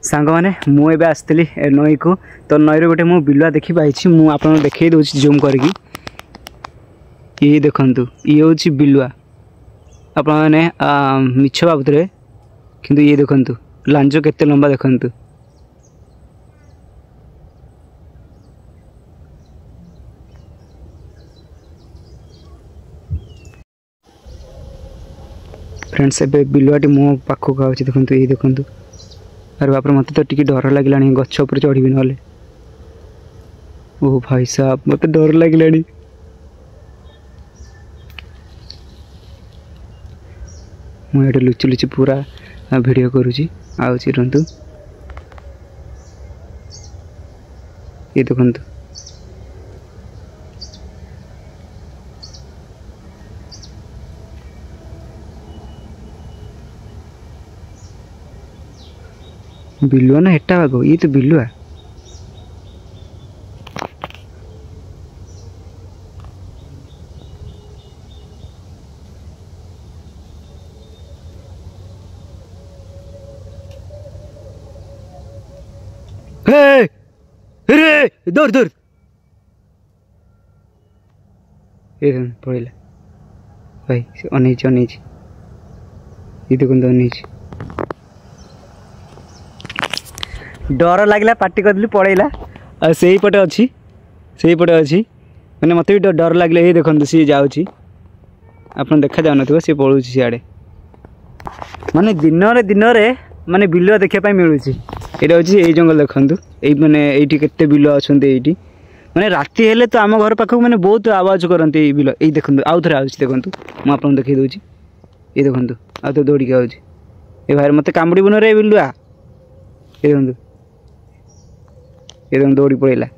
सांग मैंने मुझे आसती नई को तो नई गोटे मु बिलुआ देखी पाई मुझे देखई दूसरी जूम करके ये देखु ये हूँ बिलुआ आप मिछ बाबुरे किंतु ये देखु लांज केते लंबा देखु फ्रेंड्स ए बिलुआटी मो पाखक आए देखो ये देखो अरे बापर मत तो टी डर लगे गछ उपर चढ़ी ना ओ भाई साहब मत डर लगे मुझे लुचि लुचि पूरा वीडियो करुँची आउची रंतु ये देखु बिलुआ ना हेटा बागो ये तो बिलुआ दौड़ दौड़ ये पड़ेगा भाई अनई ये देखो अनई डर लगला पार्टी करदेली पड़ेगा से पटे अच्छी से पटे अच्छी मैंने मत भी डर लगे ये देखो सी जाऊँगी आप देखा जान सी पड़ू सियाड़े माने दिन माने बिलुआ देखापी मिलूँ यहाँ हूँ ये जंगल देखूँ ये मैंने ये केते बिलुआ अच्छा ये मैंने राति हेले तो आम घर पाखक मैंने बहुत आवाज करते बिलुआ ये देखो आउ थे आस देखूँ मुझे देखी दूसरी ये देखूँ आउ तो दौड़ी आऊँगी ये भाई मत कामुड़न रे बिलुआ ये देखो दौड़ी पड़ेगा।